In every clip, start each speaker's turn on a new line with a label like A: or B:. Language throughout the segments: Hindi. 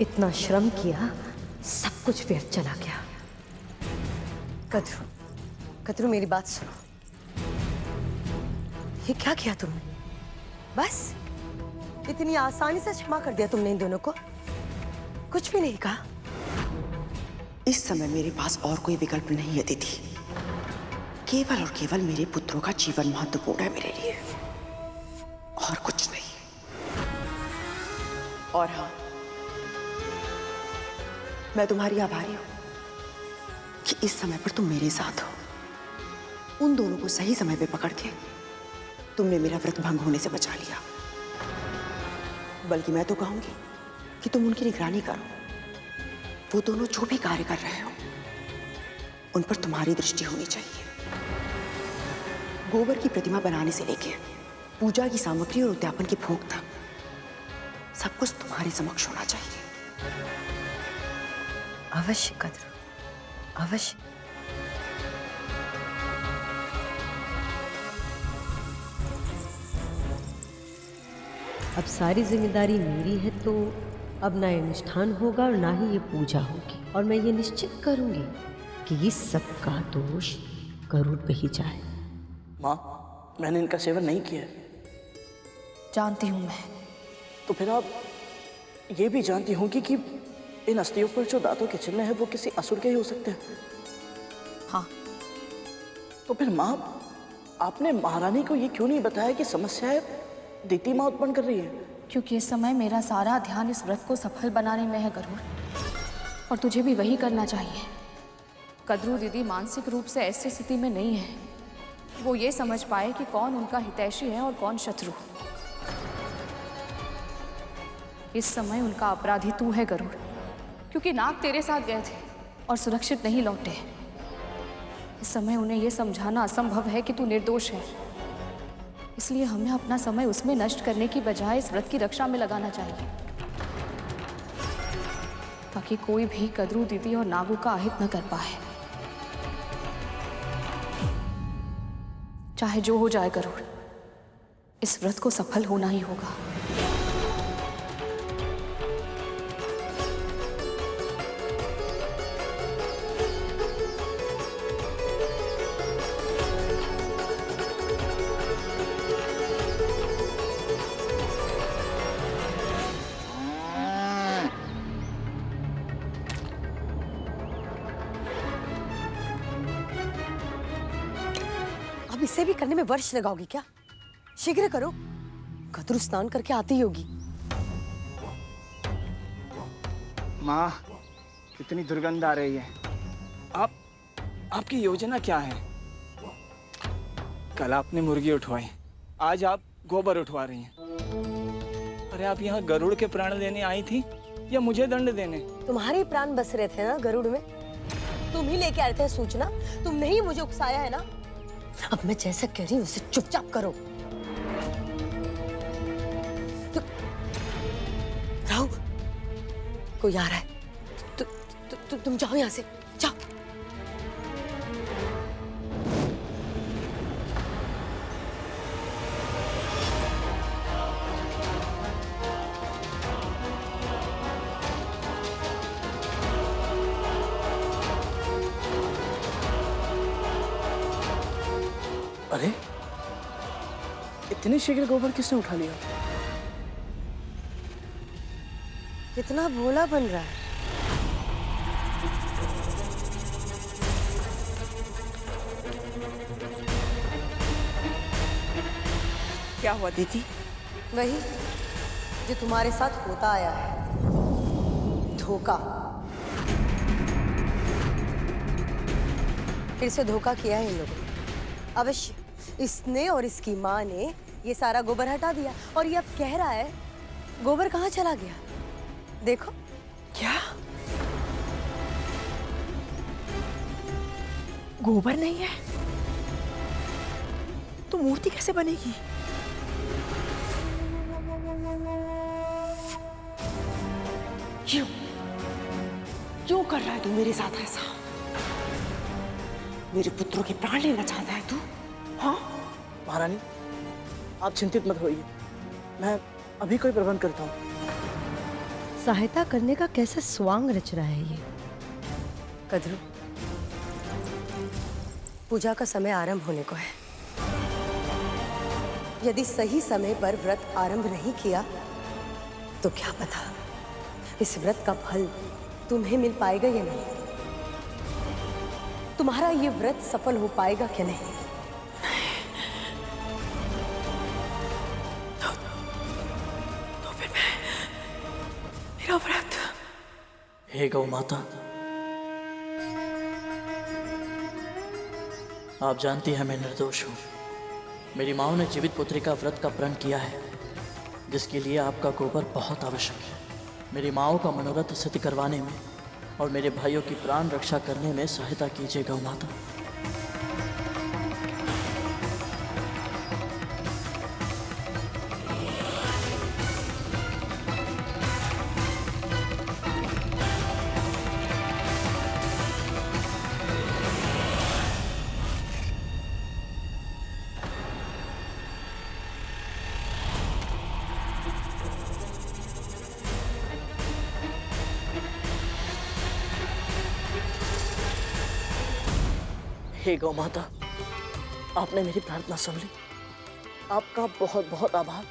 A: इतना श्रम किया, सब कुछ व्यर्थ चला गया। कद्रू मेरी बात सुनो। ये क्या किया तुमने? बस इतनी आसानी से क्षमा कर दिया तुमने इन दोनों को? कुछ भी नहीं कहा?
B: इस समय मेरे पास और कोई विकल्प नहीं है दीदी। केवल और केवल मेरे पुत्रों का जीवन महत्वपूर्ण है मेरे लिए, और कुछ नहीं। और हाँ, मैं तुम्हारी आभारी हूं कि इस समय पर तुम मेरे साथ हो। उन दोनों को सही समय पे पकड़ के तुमने मेरा व्रत भंग होने से बचा लिया। बल्कि मैं तो कहूंगी कि तुम उनकी निगरानी करो। वो दोनों जो भी कार्य कर रहे हो, उन पर तुम्हारी दृष्टि होनी चाहिए। गोबर की प्रतिमा बनाने से लेके पूजा की सामग्री और उद्यापन की भोग तक सब कुछ तुम्हारे समक्ष होना चाहिए।
A: अवश्य कद्रू, अवश्य। अब सारी जिम्मेदारी मेरी है, तो अब ना ये अनुष्ठान होगा और ना ही ये पूजा होगी। और मैं ये निश्चित करूंगी कि इस सब का दोष गरुड़ पे ही जाए।
C: माँ, मैंने इनका सेवन नहीं किया है।
D: जानती हूं मैं।
C: तो फिर आप ये भी जानती होंगी कि इन अस्थियों पर जो दांतों के चिन्ह है वो किसी असुर के ही हो सकते हैं।
D: हाँ।
C: तो फिर माँ, आपने महारानी को ये क्यों नहीं बताया कि समस्याएं दीति माँ उत्पन्न कर रही है?
D: क्योंकि इस समय मेरा सारा ध्यान इस व्रत को सफल बनाने में है गरुड़, और तुझे भी वही करना चाहिए। कद्रू दीदी मानसिक रूप से ऐसी स्थिति में नहीं है वो ये समझ पाए कि कौन उनका हितैषी है और कौन शत्रु। इस समय उनका अपराधी तू है गरुड़, क्योंकि नाग तेरे साथ गए थे और सुरक्षित नहीं लौटे। इस समय उन्हें यह समझाना असंभव है कि तू निर्दोष है। इसलिए हमें अपना समय उसमें नष्ट करने की बजाय इस व्रत की रक्षा में लगाना चाहिए, ताकि कोई भी कद्रू दीदी और नागू का अहित न कर पाए। चाहे जो हो जाए गरुड़, इस व्रत को सफल होना ही होगा।
A: अब इसे भी करने में वर्ष लगाओगी क्या? शीघ्र करो, कद्रू स्नान करके आती होगी।
E: माँ, कितनी दुर्गंध आ रही है। आपकी योजना क्या है? कल आपने मुर्गी उठवाई, आज आप गोबर उठवा रही हैं। अरे आप यहाँ गरुड़ के प्राण लेने आई थी या मुझे दंड देने?
A: तुम्हारे प्राण बस रहे थे ना गरुड़ में, तुम ही लेके आए थे सूचना, तुमने ही मुझे उकसाया है ना। अब मैं जैसा कह रही हूँ उसे चुपचाप करो। राहु, कोई आ रहा है। तुम जाओ यहाँ से, जाओ।
C: अरे, इतनी शीघ्र गोबर किसने उठा लिया?
A: कितना भोला बन रहा है।
B: क्या हुआ दीदी?
A: वही जो तुम्हारे साथ होता आया है, धोखा। फिर से धोखा किया है इन लोगों ने। अवश्य इसने और इसकी माँ ने ये सारा गोबर हटा दिया, और ये अब कह रहा है गोबर कहाँ चला गया। देखो।
B: क्या? गोबर नहीं है तो मूर्ति कैसे बनेगी? क्यों क्यों कर रहा है तू मेरे साथ ऐसा? मेरे पुत्रों के प्राण लेना चाहता है तू? हाँ
C: महारानी, आप चिंतित मत होइए, मैं अभी कोई प्रबंध करता हूँ।
A: सहायता करने का कैसा स्वांग रच रहा है ये। कद्रू, पूजा का समय आरंभ होने को है। यदि सही समय पर व्रत आरंभ नहीं किया तो क्या पता इस व्रत का फल तुम्हें मिल पाएगा या नहीं, तुम्हारा ये व्रत सफल हो पाएगा क्या नहीं।
B: तो फिर मेरा व्रत।
C: हे गौ माता, आप जानती हैं मैं निर्दोष हूँ। मेरी माँ ने जीवित पुत्री का व्रत का प्रण किया है, जिसके लिए आपका गोबर बहुत आवश्यक है। मेरी माँ का मनोरथ सिद्ध करवाने में और मेरे भाइयों की प्राण रक्षा करने में सहायता कीजिए गौ माता। हे गौ माता, आपने मेरी प्रार्थना सुन ली। आपका बहुत बहुत आभार।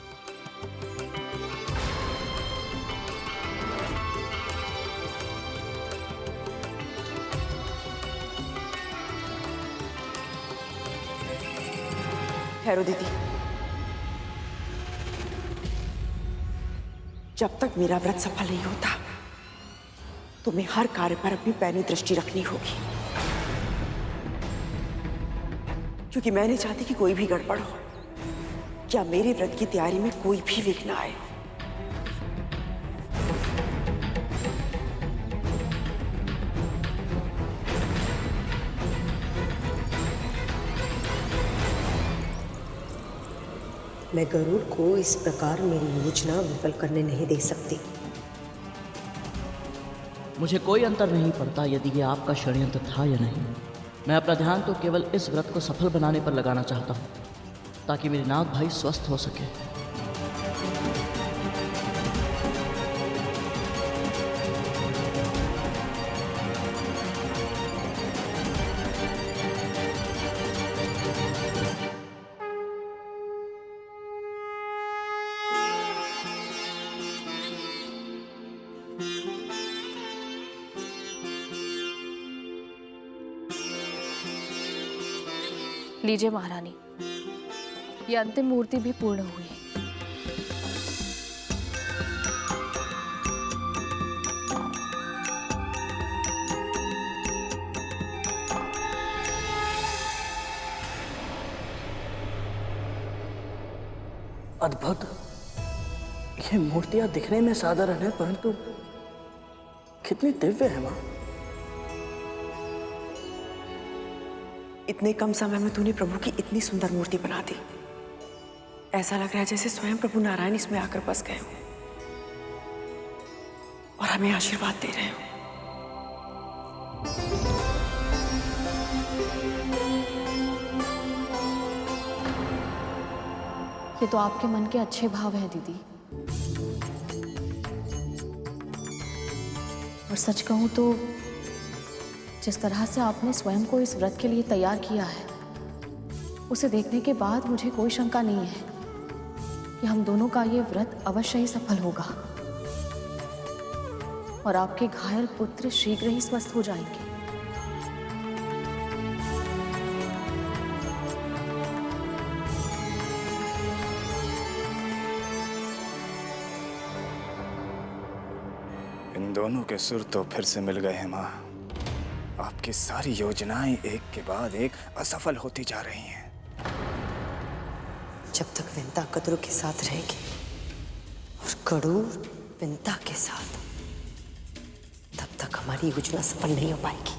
B: ठहरो दीदी, जब तक मेरा व्रत सफल नहीं होता तुम्हें हर कार्य पर अपनी पैनी दृष्टि रखनी होगी, क्योंकि मैं नहीं चाहती कि कोई भी गड़बड़ हो या मेरे व्रत की तैयारी में कोई भी विघ्न आए।
A: मैं गरुड़ को इस प्रकार मेरी योजना विफल करने नहीं दे सकती।
C: मुझे कोई अंतर नहीं पड़ता यदि ये आपका षड्यंत्र था या नहीं। मैं अपना ध्यान तो केवल इस व्रत को सफल बनाने पर लगाना चाहता हूँ, ताकि मेरे नाग भाई स्वस्थ हो सके।
D: लीजिए महारानी, ये अंतिम मूर्ति भी पूर्ण हुई।
C: अद्भुत। ये मूर्तियां दिखने में साधारण है, परंतु कितनी दिव्य है मां।
B: इतने कम समय में तूने प्रभु की इतनी सुंदर मूर्ति बना दी। ऐसा लग रहा है जैसे स्वयं प्रभु नारायण इसमें आकर बस गए हो और हमें आशीर्वाद दे रहे हो।
D: ये तो आपके मन के अच्छे भाव हैं दीदी, और सच कहूं तो जिस तरह से आपने स्वयं को इस व्रत के लिए तैयार किया है, उसे देखने के बाद मुझे कोई शंका नहीं है कि हम दोनों का ये व्रत अवश्य ही सफल होगा और आपके घायल पुत्र शीघ्र ही स्वस्थ हो जाएंगे।
E: इन दोनों के सुर तो फिर से मिल गए हैं माँ। आपकी सारी योजनाएं एक के बाद एक असफल होती जा रही हैं।
A: जब तक विंता कद्रू के साथ रहेगी और गरुड़ विंता के साथ, तब तक हमारी योजना सफल नहीं हो पाएगी।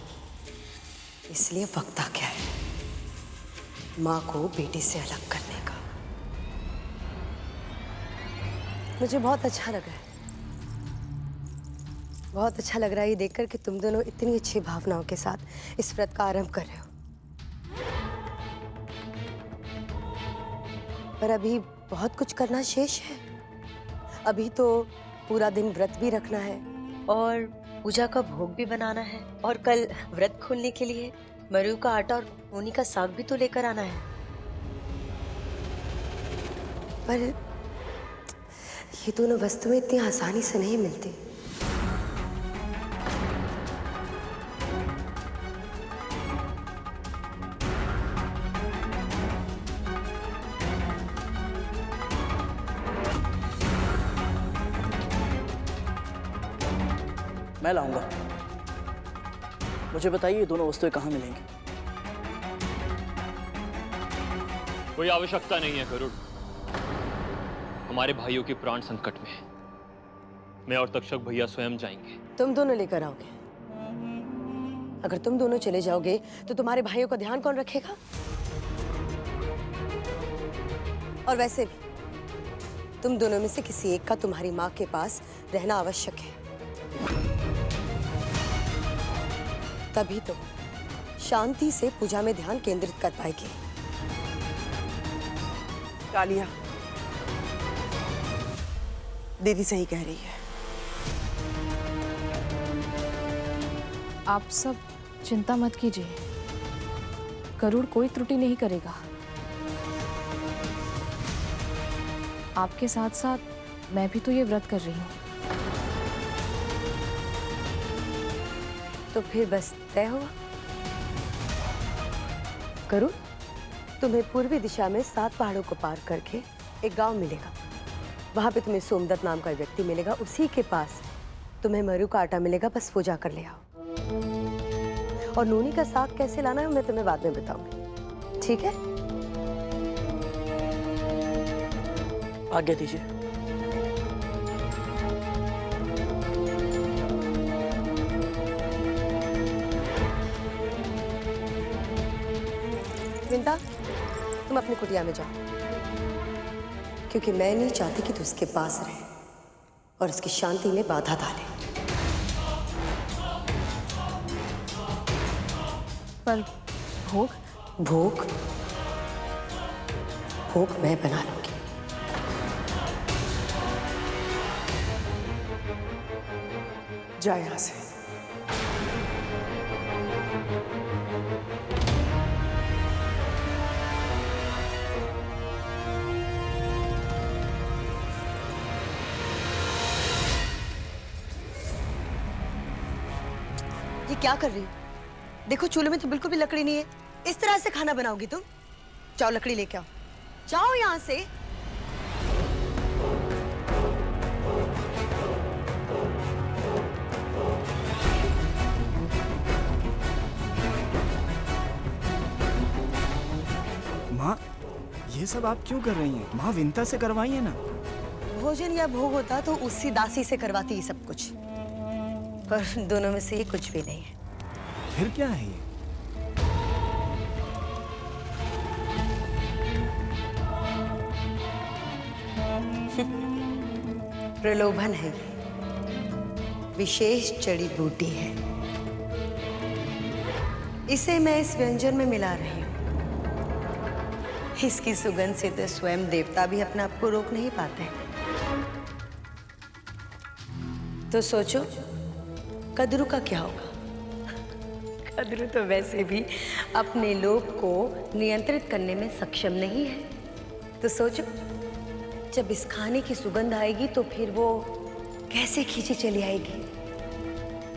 A: इसलिए वक्त आ गया है माँ को बेटे से अलग करने का। मुझे बहुत अच्छा लग रहा है, बहुत अच्छा लग रहा है ये देखकर कि तुम दोनों इतनी अच्छी भावनाओं के साथ इस व्रत का आरंभ कर रहे हो। पर अभी बहुत कुछ करना शेष है। अभी तो
F: पूरा दिन व्रत भी रखना है
A: और पूजा का भोग भी बनाना है, और कल व्रत खोलने के लिए मरु का आटा और नोनी का साग भी तो लेकर आना है।
F: पर ये दोनों वस्तुएं इतनी आसानी से नहीं मिलती।
C: मैं लाऊंगा। मुझे बताइए ये दोनों वस्तुएं कहाँ मिलेंगी?
G: कोई आवश्यकता नहीं है गरुड़। हमारे भाइयों की प्राण संकट में है। मैं और तक्षक भैया स्वयं जाएंगे।
F: तुम दोनों लेकर आओगे? अगर तुम दोनों चले जाओगे तो तुम्हारे भाइयों का ध्यान कौन रखेगा? और वैसे भी तुम दोनों में से किसी एक का तुम्हारी माँ के पास रहना आवश्यक है, तभी तो शांति से पूजा में ध्यान केंद्रित कर पाएगी।
B: कालिया, दीदी सही कह रही है।
D: आप सब चिंता मत कीजिए, गरुड़ कोई त्रुटि नहीं करेगा। आपके साथ साथ मैं भी तो ये व्रत कर रही हूँ।
F: तो फिर बस तय हुआ। गरुड़, तुम्हें पूर्वी दिशा में 7 पहाड़ों को पार करके एक गांव मिलेगा। वहां पे तुम्हें सोमदत्त नाम का व्यक्ति मिलेगा। उसी के पास तुम्हें मरु का आटा मिलेगा। बस वो जाकर ले आओ। और नूनी का साग कैसे लाना है मैं तुम्हें बाद में बताऊंगी, ठीक है?
C: आज्ञा दीजिए।
F: विंता, तुम अपनी कुटिया में जाओ, क्योंकि मैं नहीं चाहती कि तू उसके पास रहे और उसकी शांति में बाधा डाले।
D: पर भोग?
F: भोग भोग मैं बना लूंगी।
B: जा यहां से।
F: ये क्या कर रही हो? देखो चूल्हे में तो बिल्कुल भी लकड़ी नहीं है। इस तरह से खाना बनाओगी तुम? जाओ लकड़ी लेके आओ। जाओ यहाँ से।
E: माँ, ये सब आप क्यों कर रही हैं? माँ विंता से करवाइए ना।
F: भोजन या भोग होता तो उसी दासी से करवाती ये सब कुछ, पर दोनों में से ये कुछ भी नहीं है।
E: फिर क्या है ये?
F: प्रलोभन है ये, विशेष जड़ी बूटी है। इसे मैं इस व्यंजन में मिला रही हूँ। इसकी सुगंध से तो स्वयं देवता भी अपने आप को रोक नहीं पाते। तो सोचो कद्रू का क्या होगा? कद्रू तो वैसे भी अपने लोभ को नियंत्रित करने में सक्षम नहीं है। तो सोचो जब इस खाने की सुगंध आएगी तो फिर वो कैसे खींची चली आएगी?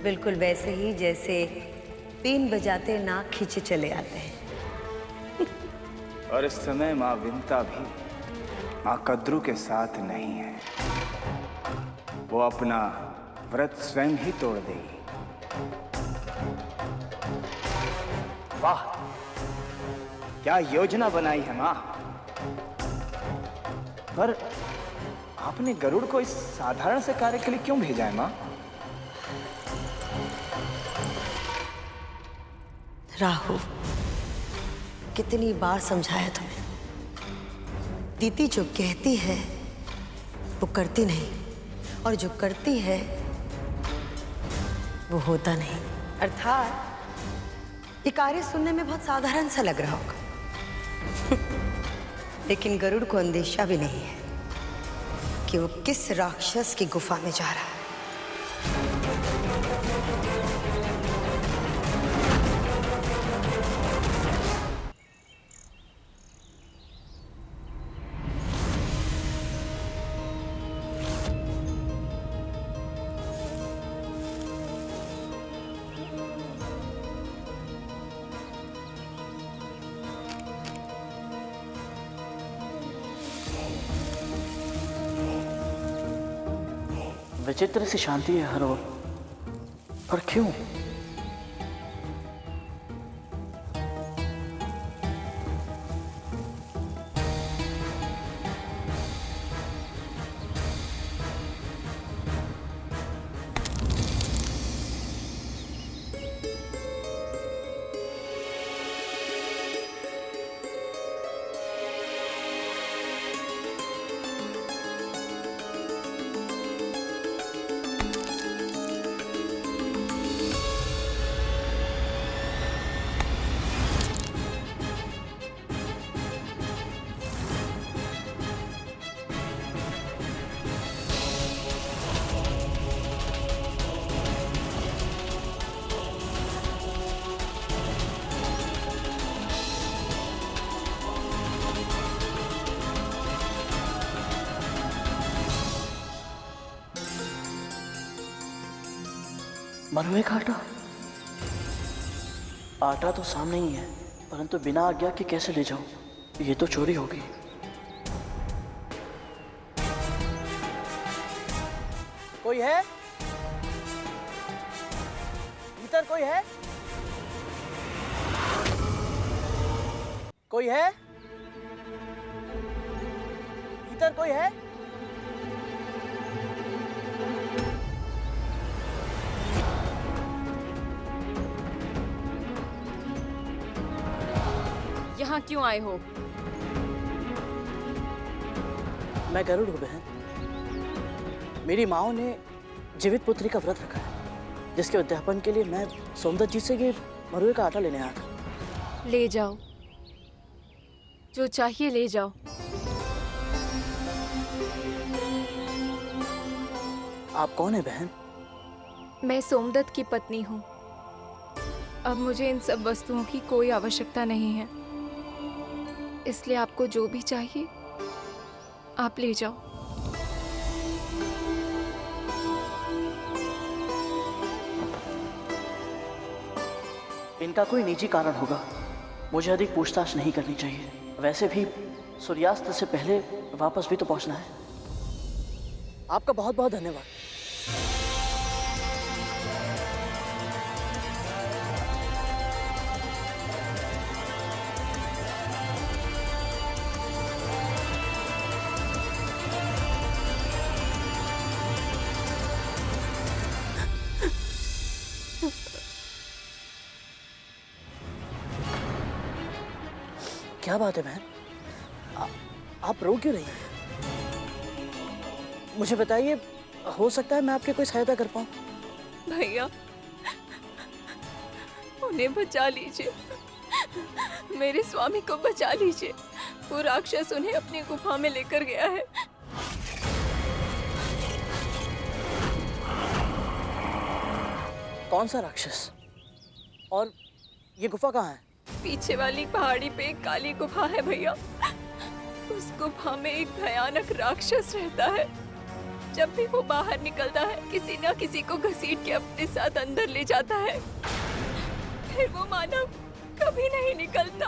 F: बिल्कुल वैसे ही जैसे बीन बजाते नाक खींचे चले आते हैं।
H: और इस समय माँ विंता भी माँ कद्रू के साथ नहीं है। वो अपना व्रत स्वयं ही तोड़ देगी। वाह, क्या योजना बनाई है माँ। पर आपने गरुड़ को इस साधारण से कार्य के लिए क्यों भेजा है माँ?
F: राहु, कितनी बार समझाया तुम्हें? दीदी जो कहती है वो करती नहीं, और जो करती है वो होता नहीं। अर्थात ये कार्य सुनने में बहुत साधारण सा लग रहा होगा लेकिन गरुड़ को अंदेशा भी नहीं है कि वो किस राक्षस की गुफा में जा रहा है।
C: विचित्र सी शांति है हर ओर, पर क्यों? मरुए का आटा? आटा तो सामने ही है, परंतु बिना आज्ञा के कैसे ले जाऊं? ये तो चोरी होगी। कोई है? भीतर कोई है? कोई है? भीतर कोई है?
D: यहाँ क्यों आए हो?
C: मैं गरुड़ हूँ बहन। मेरी माँ ने जीवित पुत्री का व्रत रखा है, जिसके उद्यापन के लिए मैं सोमदत्त जी से ये मरुए का आटा लेने आया था।
D: ले जाओ, जो चाहिए ले जाओ।
C: आप कौन है बहन?
D: मैं सोमदत्त की पत्नी हूँ। अब मुझे इन सब वस्तुओं की कोई आवश्यकता नहीं है, इसलिए आपको जो भी चाहिए आप ले जाओ।
C: इनका कोई निजी कारण होगा, मुझे अधिक पूछताछ नहीं करनी चाहिए। वैसे भी सूर्यास्त से पहले वापस भी तो पहुंचना है। आपका बहुत बहुत धन्यवाद। क्या बात है बहन? आप रो क्यों रही हैं? मुझे बताइए, हो सकता है मैं आपकी कोई सहायता कर पाऊं।
D: भैया, उन्हें बचा लीजिए, मेरे स्वामी को बचा लीजिए। वो राक्षस उन्हें अपनी गुफा में लेकर गया है।
C: कौन सा राक्षस? और ये गुफा कहाँ है?
D: पीछे वाली पहाड़ी पे एक काली गुफा है भैया। उस गुफा में एक भयानक राक्षस रहता है। जब भी वो बाहर निकलता है, किसी न किसी को घसीट के अपने साथ अंदर ले जाता है। फिर वो मानव कभी नहीं निकलता।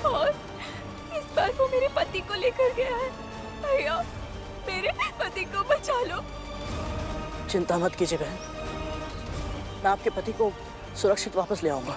D: और इस बार वो मेरे पति को लेकर गया है। भैया, मेरे पति को बचा लो।
C: चिंता मत कीजिए बहन, मैं आपके पति को सुरक्षित वापस ले आऊंगा।